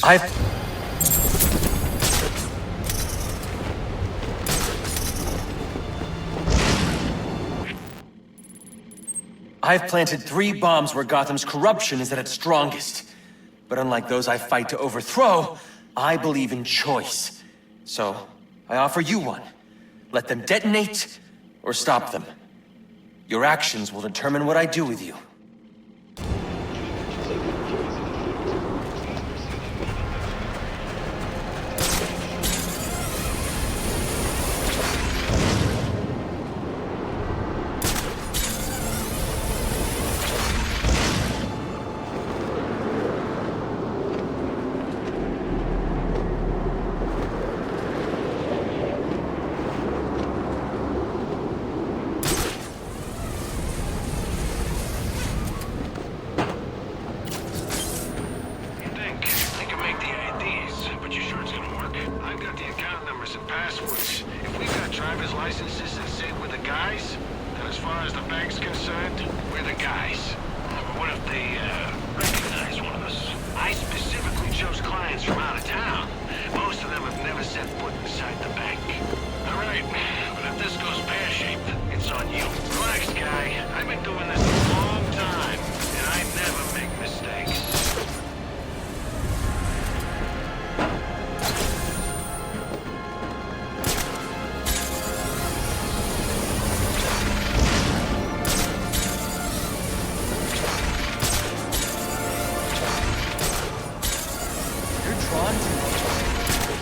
I've planted 3 bombs where Gotham's corruption is at its strongest. But unlike those I fight to overthrow, I believe in choice. So, I offer you one. Let them detonate, or stop them. Your actions will determine what I do with you.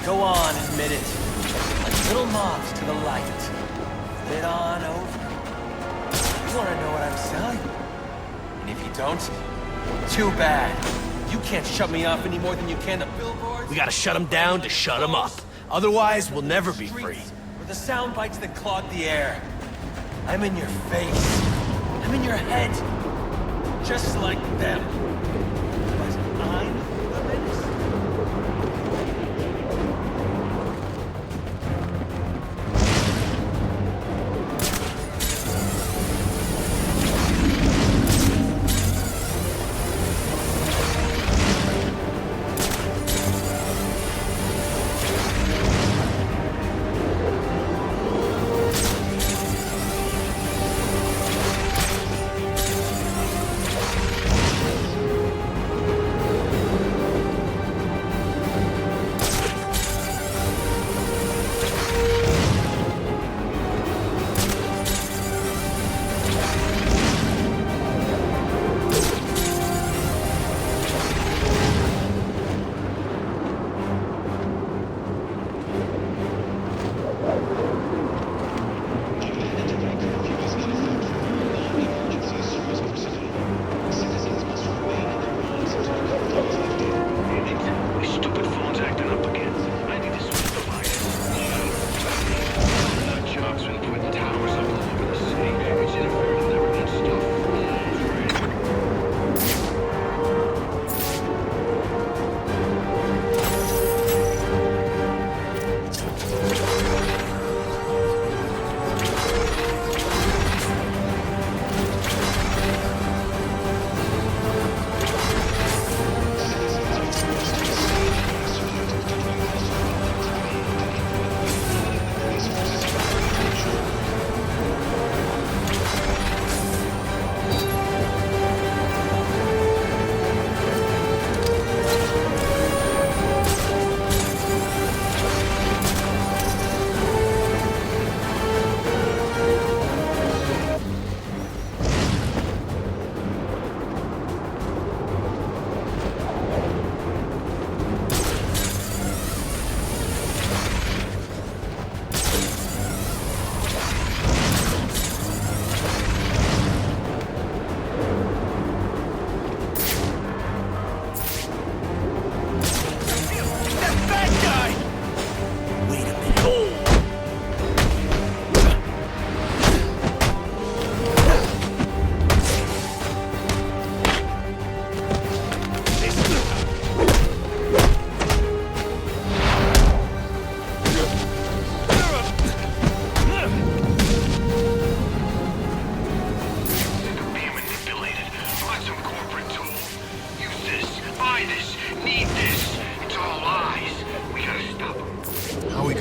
Go on, admit it. Like little moths to the light. Fit on over. You want to know what I'm selling? And if you don't, too bad. You can't shut me off any more than you can to billboards. We gotta shut them down to shut them up. Otherwise, we'll never be free. Or the sound bites that clog the air. I'm in your face. I'm in your head. Just like them. But I'm the menace.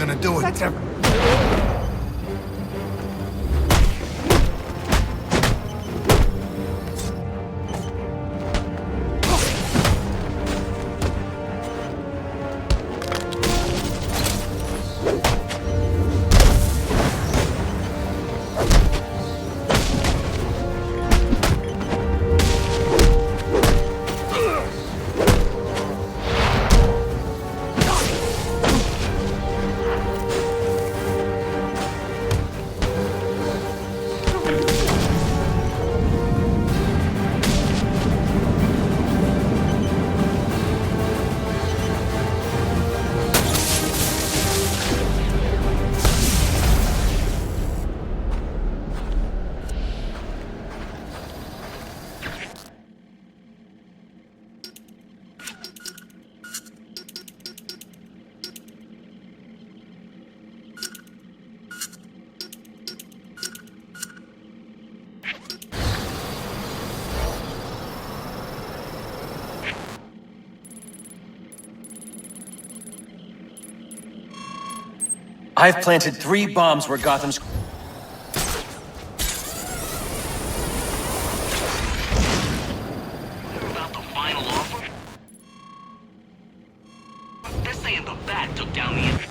gonna do it. I've planted 3 bombs where Gotham's... About the final offer? They're saying the bat took down the...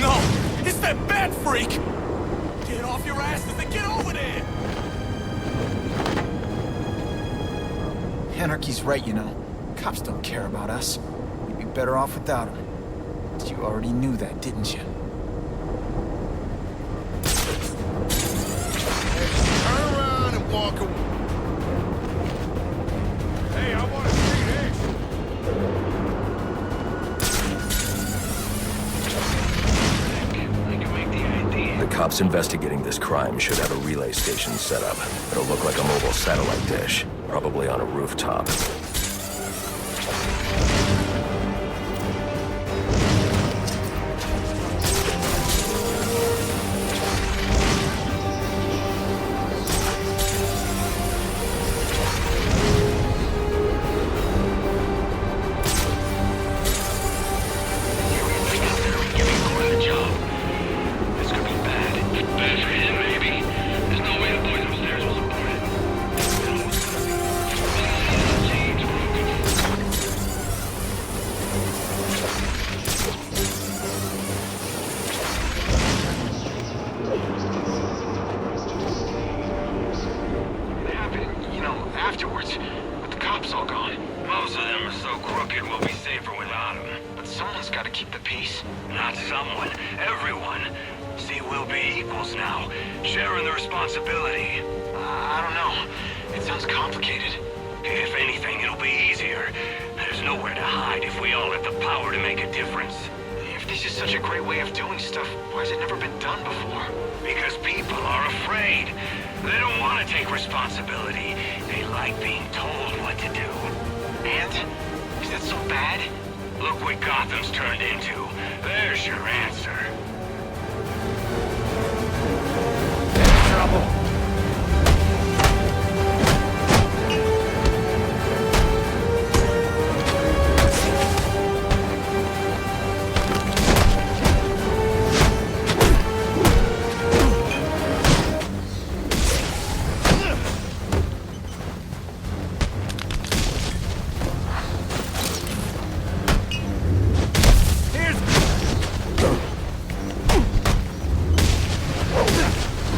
No! It's that bat freak! Get off your asses and get over there! Anarchy's right, you know. Cops don't care about us. We'd be better off without them. But you already knew that, didn't you? Turn around and walk away. Hey, I want to see this. The cops investigating this crime should have a relay station set up. It'll look like a mobile satellite dish, probably on a rooftop. Afterwards, with the cops all gone. Most of them are so crooked we'll be safer without them. But someone's got to keep the peace. Not someone, everyone. See, we'll be equals now, sharing the responsibility. I don't know. It sounds complicated. If anything, it'll be easier. There's nowhere to hide if we all have the power to make a difference. If this is such a great way of doing stuff, why has it never been done before? Because people are afraid. They don't want to take responsibility. They like being told what to do. And? Is that so bad? Look what Gotham's turned into. There's your answer. Trouble.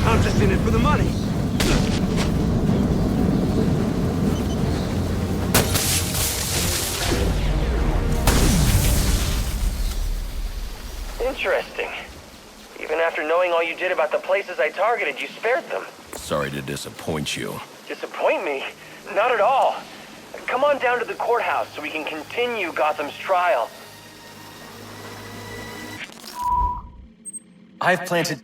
I'm just in it for the money. Interesting. Even after knowing all you did about the places I targeted, you spared them. Sorry to disappoint you. Disappoint me? Not at all. Come on down to the courthouse so we can continue Gotham's trial. I've planted...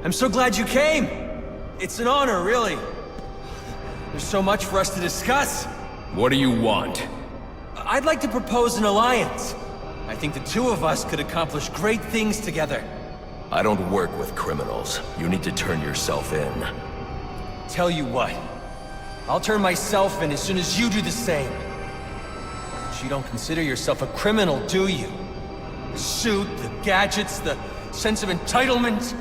I'm so glad you came. It's an honor, really. There's so much for us to discuss. What do you want? I'd like to propose an alliance. I think the two of us could accomplish great things together. I don't work with criminals. You need to turn yourself in. Tell you what, I'll turn myself in as soon as you do the same. But you don't consider yourself a criminal, do you? The suit, the gadgets, the sense of entitlement.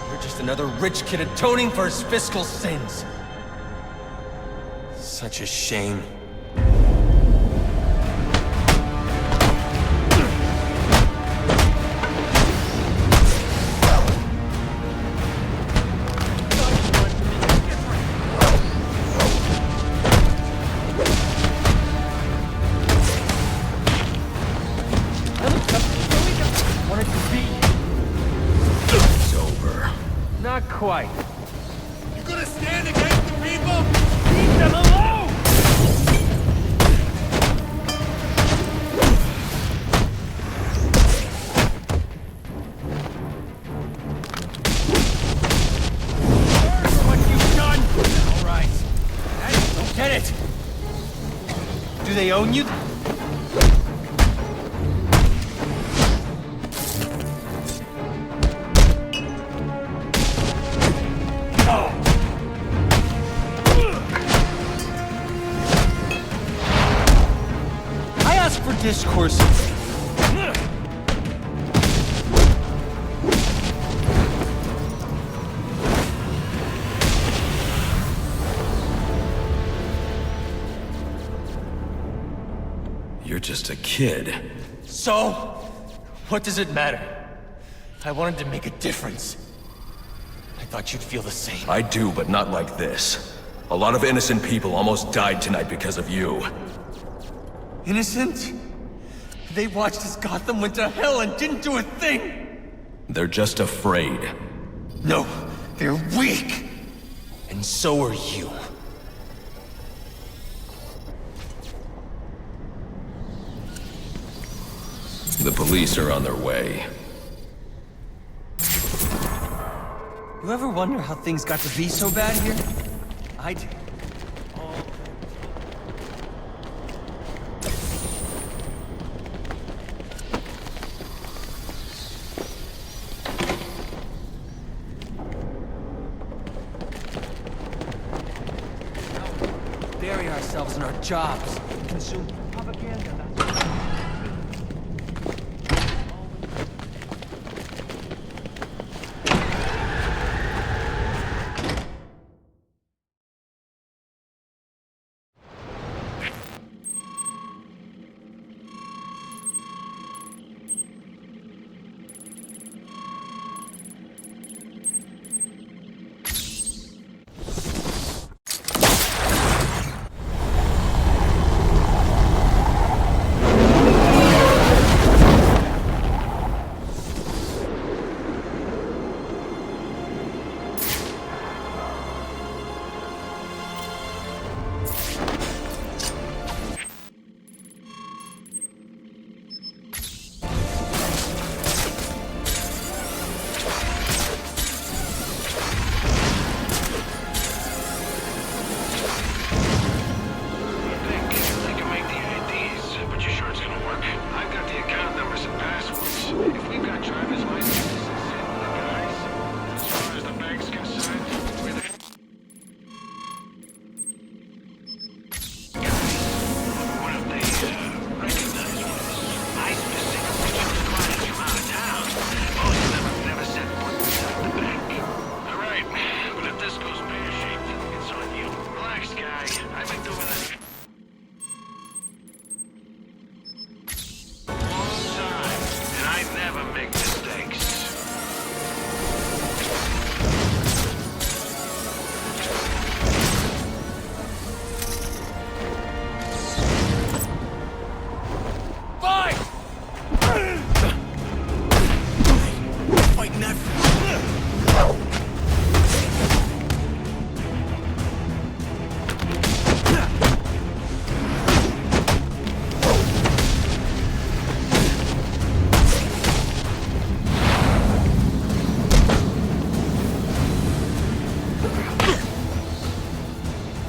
You're just another rich kid atoning for his fiscal sins. Such a shame. Not quite. You gonna stand against the people? Leave them alone! Sorry for what you've done! All right. I don't get it. Do they own you? Discourse. You're just a kid. So, what does it matter? I wanted to make a difference. I thought you'd feel the same. I do, but not like this. A lot of innocent people almost died tonight because of you. Innocent? They watched as Gotham went to hell and didn't do a thing! They're just afraid. No, they're weak! And so are you. The police are on their way. You ever wonder how things got to be so bad here? I do. Bury ourselves in our jobs, consume propaganda.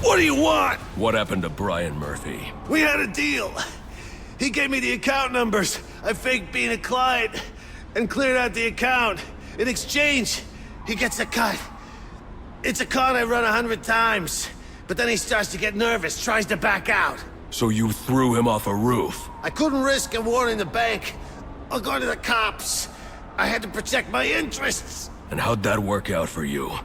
What do you want? What happened to Brian Murphy? We had a deal. He gave me the account numbers. I faked being a client and cleared out the account. In exchange, he gets a cut. It's a con I run 100 times. But then he starts to get nervous, tries to back out. So you threw him off a roof? I couldn't risk him warning the bank. I'll go to the cops. I had to protect my interests. And how'd that work out for you?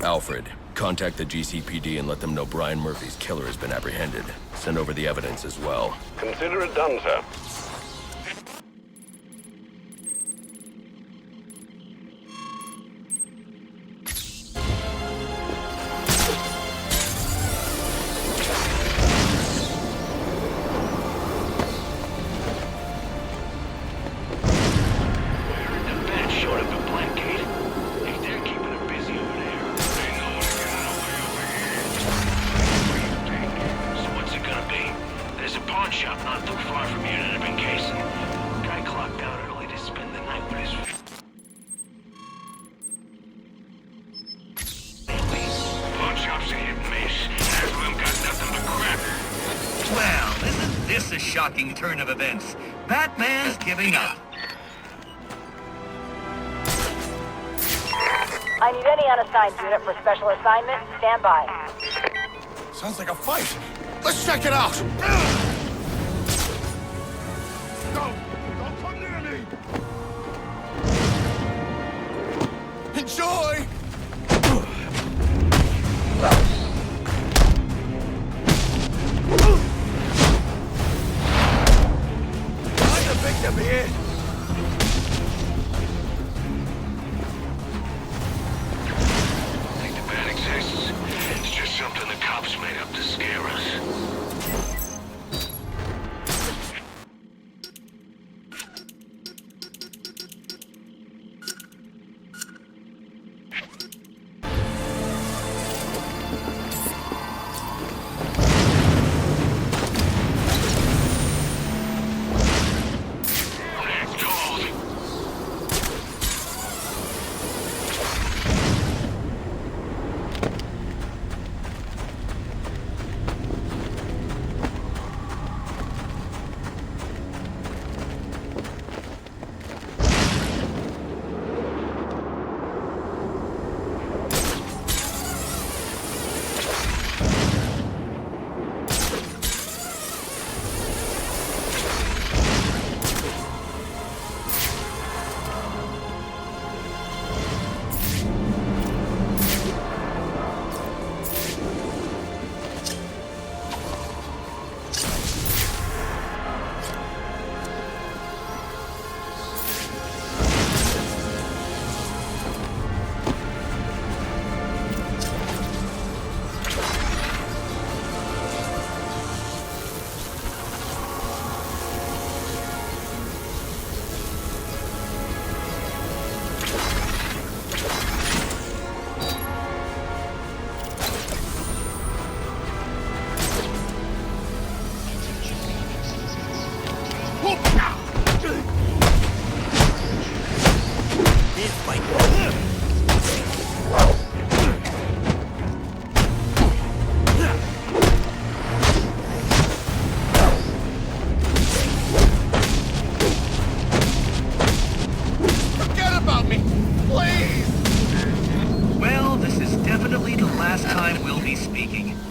Alfred, contact the GCPD and let them know Brian Murphy's killer has been apprehended. Send over the evidence as well. Consider it done, sir. Well, isn't this a shocking turn of events? Batman's giving up. I need any unassigned unit for special assignment. Stand by. Sounds like a fight. Let's check it out. Don't come near me! Enjoy! I'm the victim here. I think the bad exists. It's just something the cops made up to scare us.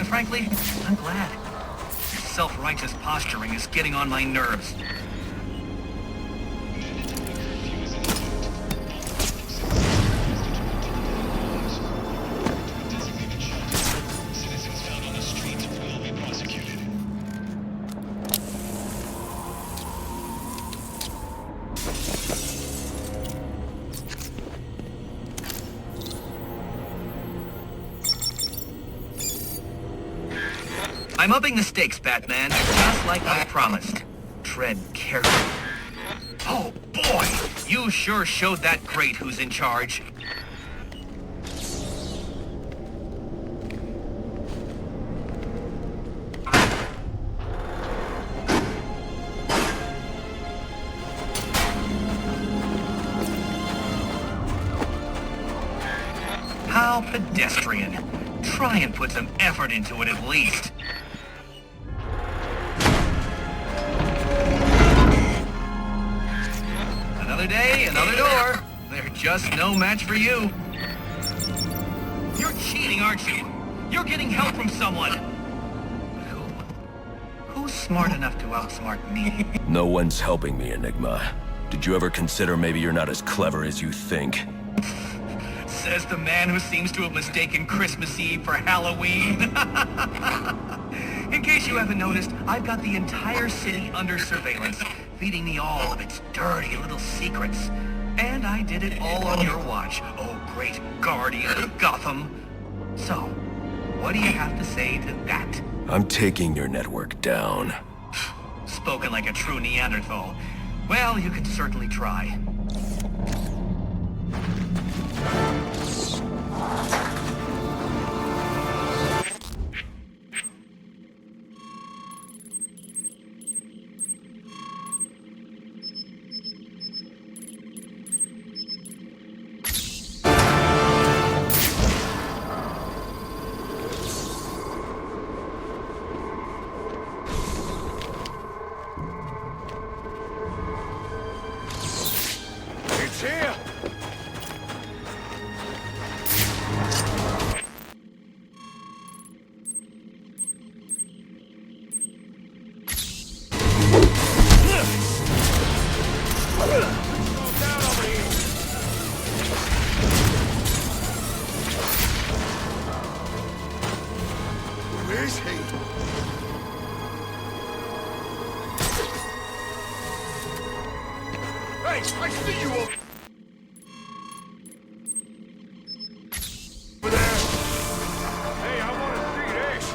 Frankly, I'm glad. Your self-righteous posturing is getting on my nerves. I'm upping the stakes, Batman, just like I promised. Tread carefully. Oh, boy! You sure showed that great who's in charge. How How pedestrian. Try and put some effort into it at least. Another day, another door. They're just no match for you. You're cheating, aren't you? You're getting help from someone. Who's smart enough to outsmart me? No one's helping me, Enigma. Did you ever consider maybe you're not as clever as you think? Says the man who seems to have mistaken Christmas Eve for Halloween. In case you haven't noticed, I've got the entire city under surveillance, feeding me all of its dirty little secrets. And I did it all on your watch, oh great guardian of Gotham. So, what do you have to say to that? I'm taking your network down. Spoken like a true Neanderthal. Well, you could certainly try. It's here! Where is he? Hey, I see you over there. Hey, I want to see this.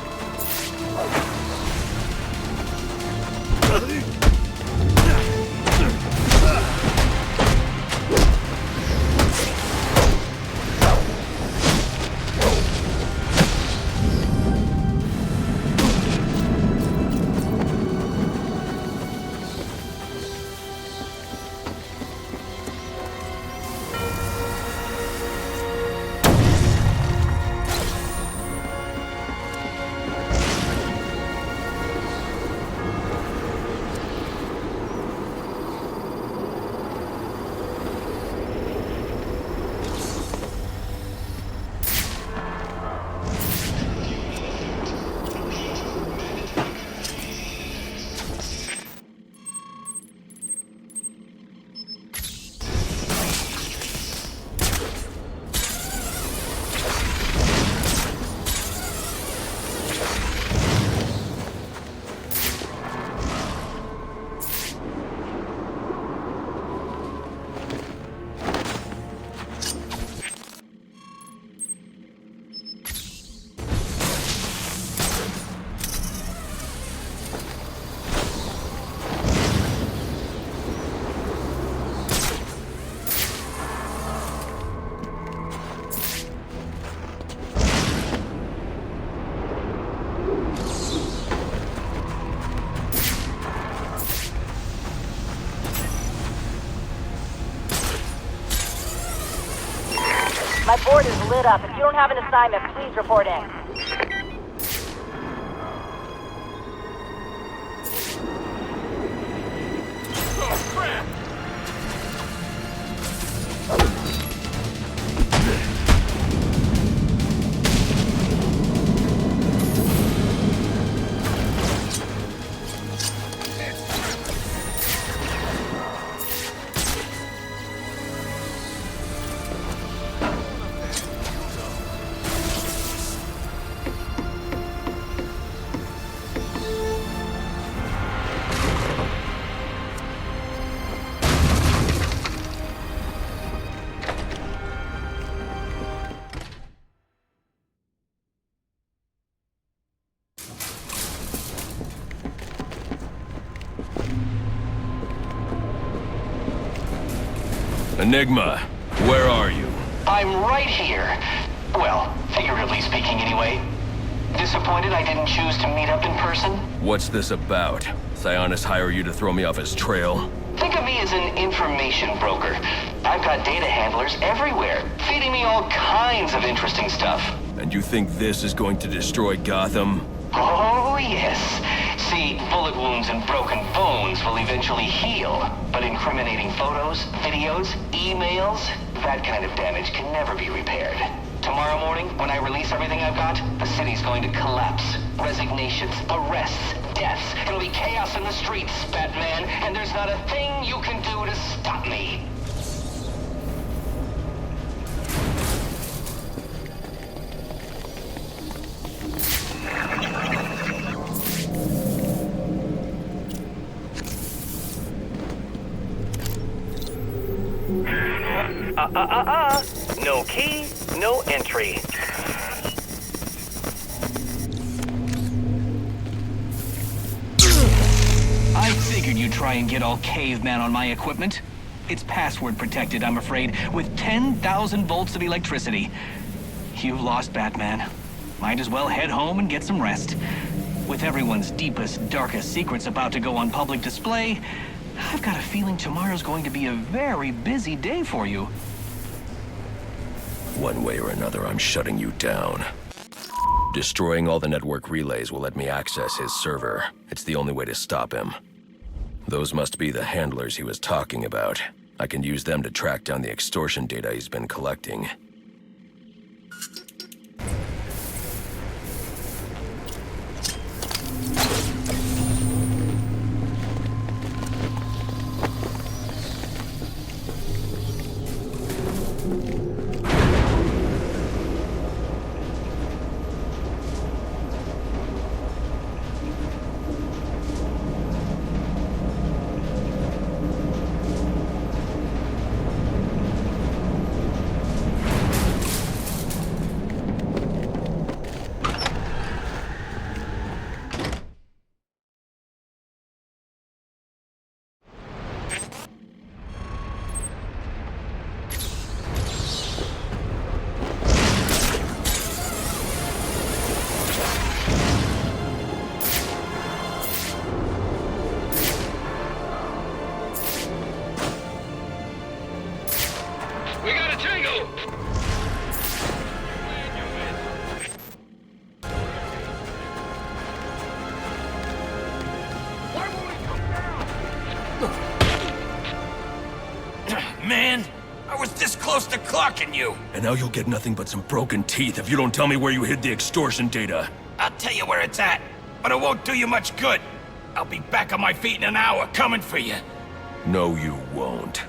My board is lit up. If you don't have an assignment, please report in. Oh, crap! Enigma, where are you? I'm right here. Well, figuratively speaking anyway. Disappointed I didn't choose to meet up in person? What's this about? Sionis hire you to throw me off his trail? Think of me as an information broker. I've got data handlers everywhere, feeding me all kinds of interesting stuff. And you think this is going to destroy Gotham? Oh, yes. See, bullet wounds and broken bones will eventually heal, but incriminating photos, videos, emails, that kind of damage can never be repaired. Tomorrow morning, when I release everything I've got, the city's going to collapse. Resignations, arrests, deaths. It'll be chaos in the streets, Batman, and there's not a thing you can do to stop me. No key, no entry. I figured you'd try and get all caveman on my equipment. It's password protected, I'm afraid, with 10,000 volts of electricity. You've lost, Batman. Might as well head home and get some rest. With everyone's deepest, darkest secrets about to go on public display, I've got a feeling tomorrow's going to be a very busy day for you. One way or another, I'm shutting you down. Destroying all the network relays will let me access his server. It's the only way to stop him. Those must be the handlers he was talking about. I can use them to track down the extortion data he's been collecting. Man, I was this close to clocking you. And now you'll get nothing but some broken teeth if you don't tell me where you hid the extortion data. I'll tell you where it's at, but it won't do you much good. I'll be back on my feet in an hour, coming for you. No, you won't.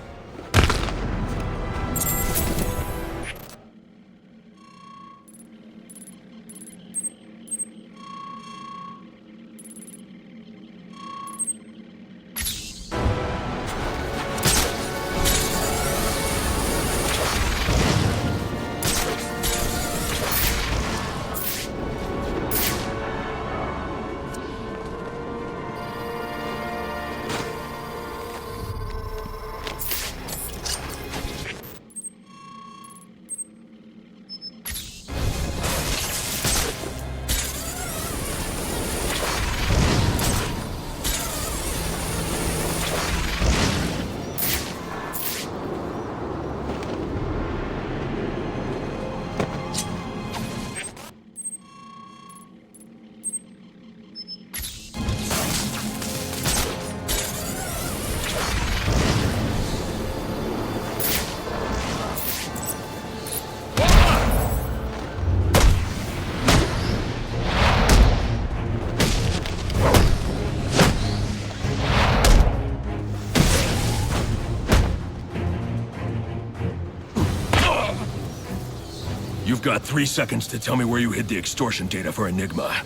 You've got 3 seconds to tell me where you hid the extortion data for Enigma.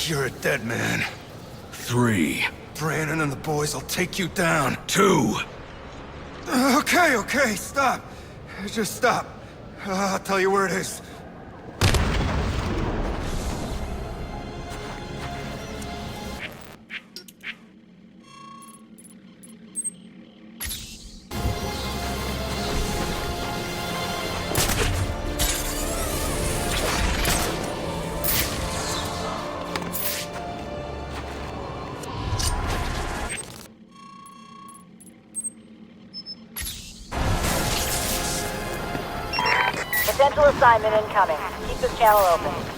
You're a dead man. 3. Brandon and the boys will take you down. 2. Okay, stop. Just stop. I'll tell you where it is. Potential assignment incoming. Keep this channel open.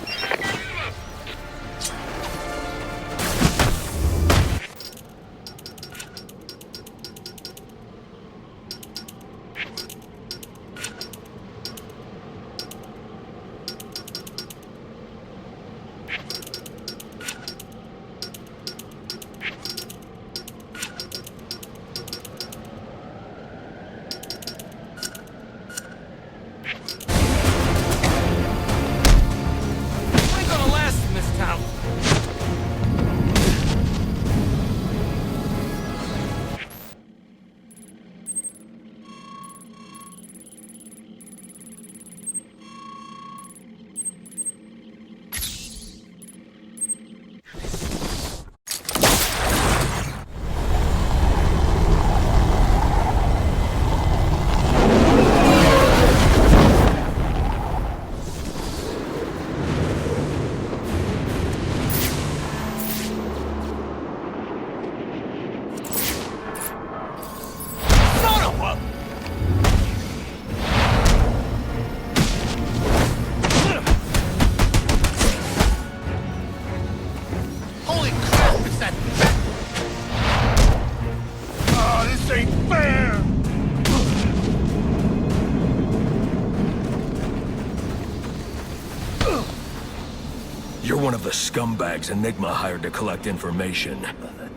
You're one of the scumbags Enigma hired to collect information.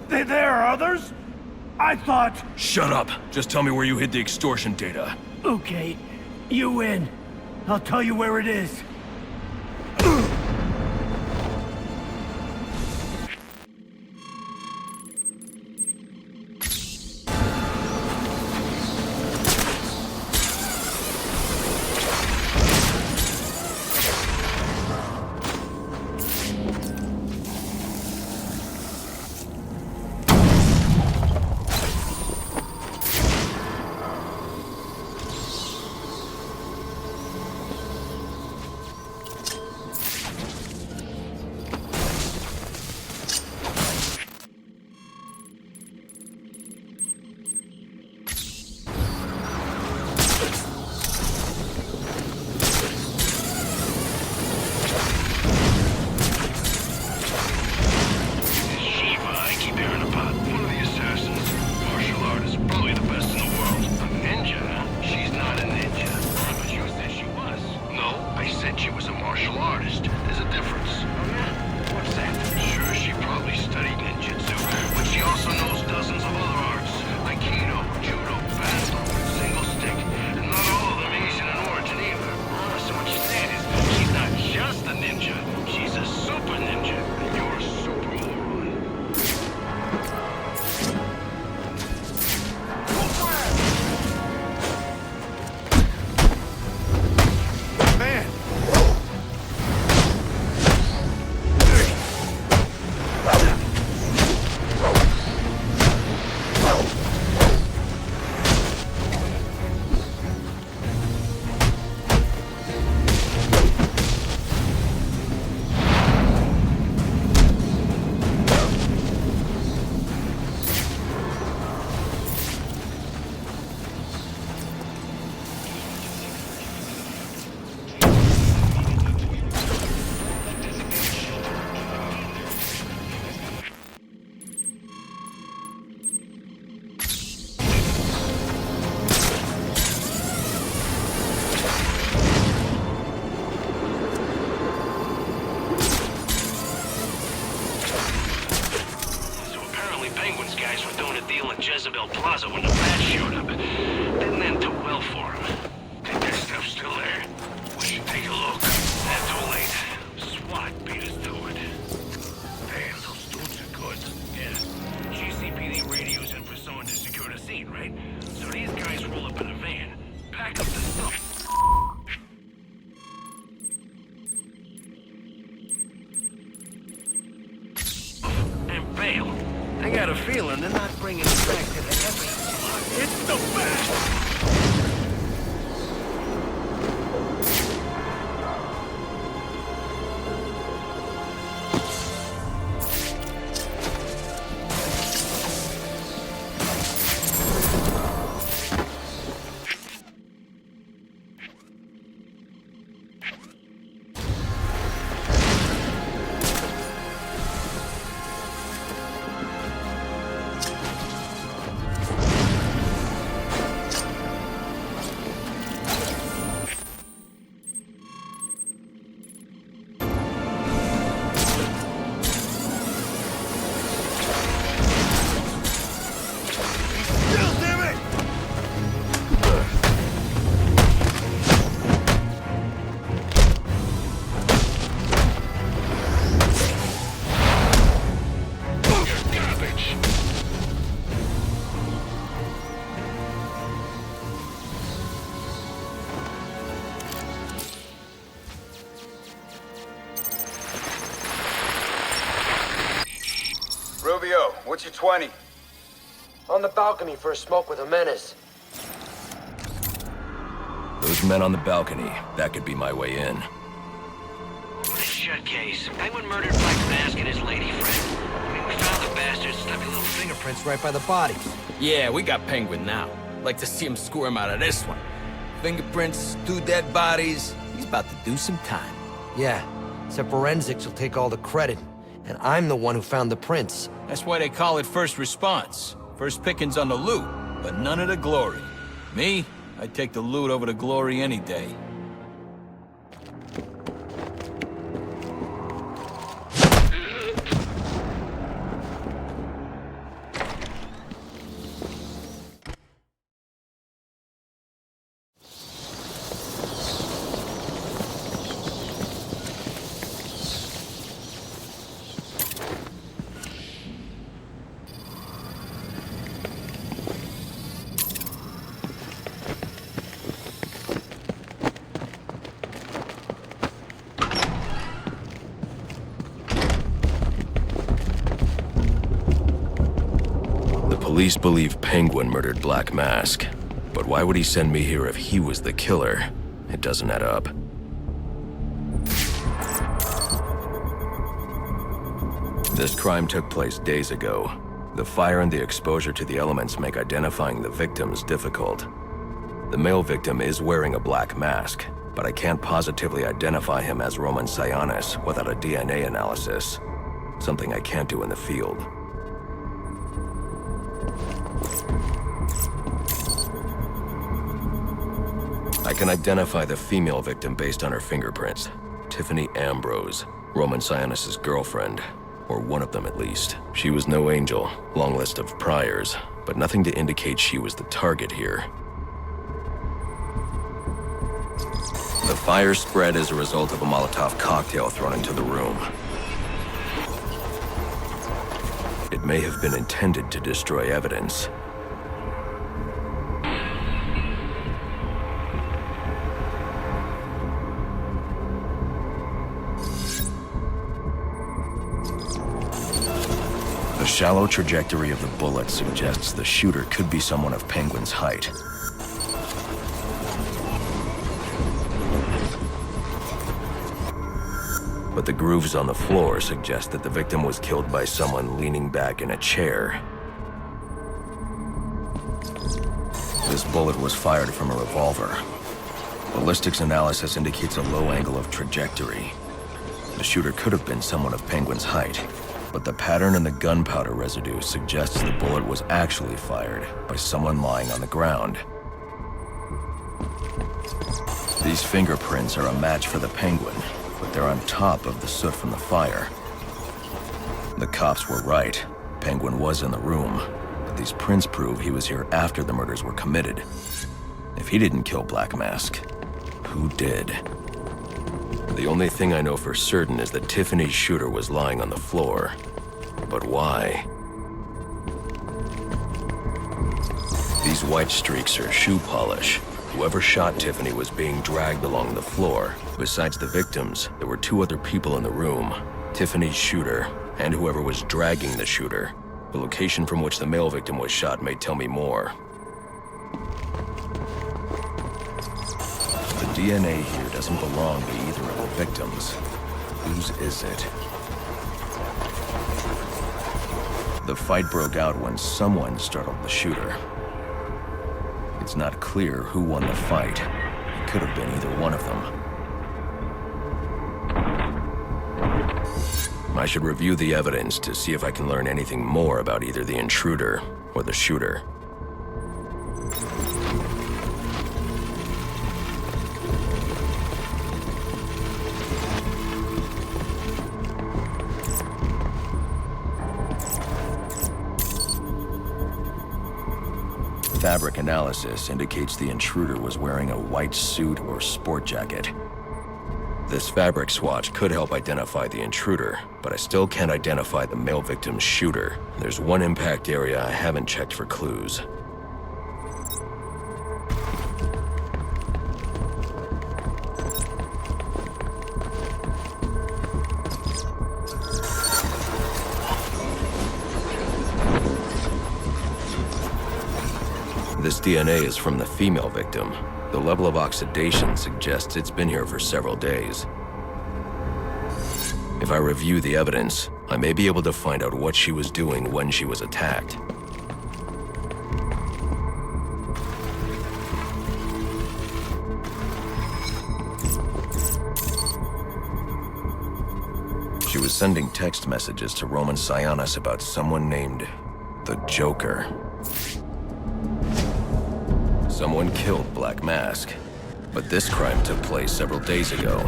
There are others? I thought... Shut up! Just tell me where you hid the extortion data. Okay, you win. I'll tell you where it is. Plaza when the bats showed up. Didn't end too well for him. Think that stuff's still there? We should take a look. Not too late. SWAT beat us to it. Damn, those dudes are good. Yeah. GCPD radios in for someone to secure the scene, right? So these guys roll up in a van, pack up the stuff. And bail. I got a feeling they're not bringing us back to the evidence block. It's the best! what's your 20? On the balcony for a smoke with a menace. Those men on the balcony, that could be my way in. Shut case. Penguin murdered Black Mask and his lady friend. I mean, we found the bastard's stuffy little Fingerprints right by the bodies. Yeah, we got Penguin now. Like to see him squirm out of this one. Fingerprints, 2 dead bodies. He's about to do some time. Yeah, except forensics will take all the credit. And I'm the one who found the prints. That's why they call it first response. First pickings on the loot, but none of the glory. Me, I'd take the loot over the glory any day. Police believe Penguin murdered Black Mask, but why would he send me here if he was the killer? It doesn't add up. This crime took place days ago. The fire and the exposure to the elements make identifying the victims difficult. The male victim is wearing a black mask, but I can't positively identify him as Roman Sionis without a DNA analysis. Something I can't do in the field. I can identify the female victim based on her fingerprints. Tiffany Ambrose, Roman Sionis' girlfriend, or one of them at least. She was no angel, long list of priors, but nothing to indicate she was the target here. The fire spread as a result of a Molotov cocktail thrown into the room. It may have been intended to destroy evidence. The shallow trajectory of the bullet suggests the shooter could be someone of Penguin's height. But the grooves on the floor suggest that the victim was killed by someone leaning back in a chair. This bullet was fired from a revolver. Ballistics analysis indicates a low angle of trajectory. The shooter could have been someone of Penguin's height. But the pattern in the gunpowder residue suggests the bullet was actually fired by someone lying on the ground. These fingerprints are a match for the Penguin, but they're on top of the soot from the fire. The cops were right. Penguin was in the room, but these prints prove he was here after the murders were committed. If he didn't kill Black Mask, who did? The only thing I know for certain is that Tiffany's shooter was lying on the floor. But why? These white streaks are shoe polish. Whoever shot Tiffany was being dragged along the floor. Besides the victims, there were 2 other people in the room. Tiffany's shooter, and whoever was dragging the shooter. The location from which the male victim was shot may tell me more. The DNA here doesn't belong to either of the victims. Whose is it? The fight broke out when someone startled the shooter. It's not clear who won the fight. It could have been either one of them. I should review the evidence to see if I can learn anything more about either the intruder or the shooter. Fabric analysis indicates the intruder was wearing a white suit or sport jacket. This fabric swatch could help identify the intruder, but I still can't identify the male victim's shooter. There's one impact area I haven't checked for clues. This DNA is from the female victim. The level of oxidation suggests it's been here for several days. If I review the evidence, I may be able to find out what she was doing when she was attacked. She was sending text messages to Roman Sionis about someone named the Joker. Someone killed Black Mask, but this crime took place several days ago,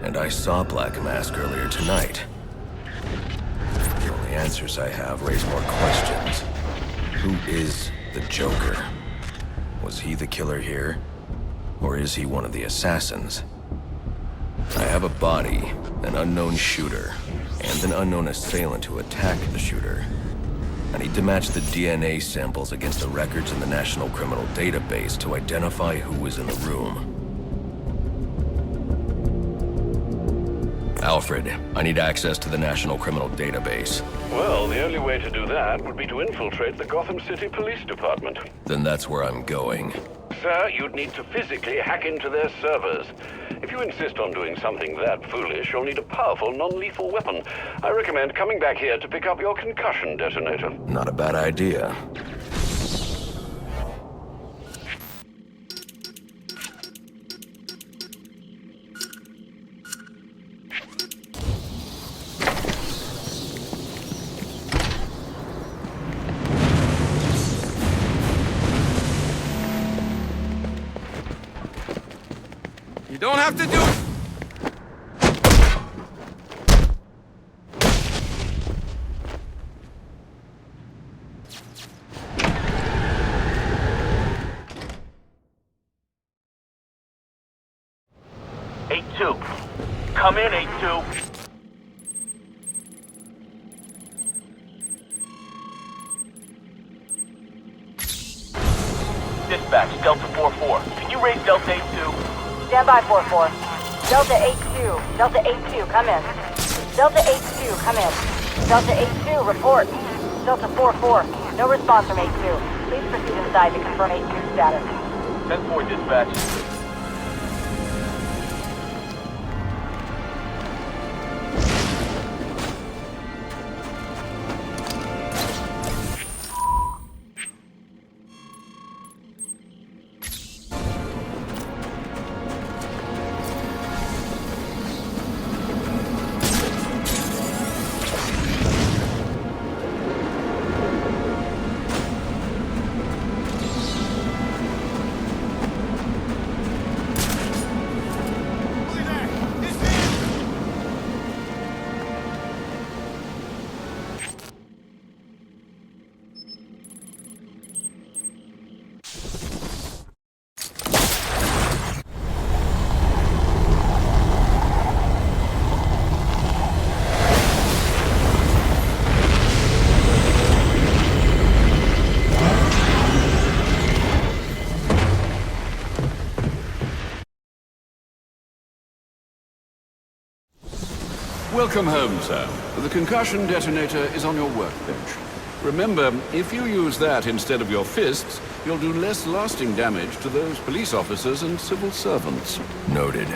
and I saw Black Mask earlier tonight. The only answers I have raise more questions. Who is the Joker? Was he the killer here? Or is he one of the assassins? I have a body, an unknown shooter, and an unknown assailant who attacked the shooter. I need to match the DNA samples against the records in the National Criminal Database to identify who was in the room. Alfred, I need access to the National Criminal Database. Well, the only way to do that would be to infiltrate the Gotham City Police Department. Then that's where I'm going. Sir, you'd need to physically hack into their servers. If you insist on doing something that foolish, you'll need a powerful, non-lethal weapon. I recommend coming back here to pick up your concussion detonator. Not a bad idea. Don't have to do it! Come in, 8-2. Dispatch, Delta 4-4. Can you raise Delta 8-2? Stand by 4-4. Delta 8-2. Delta 8-2, come in. Delta 8-2, come in. Delta 8-2, report. Delta 4-4, no response from 8-2. Please proceed inside to confirm 8-2 status. 10-4, dispatch. Welcome home, sir. The concussion detonator is on your workbench. Remember, if you use that instead of your fists, you'll do less lasting damage to those police officers and civil servants. Noted.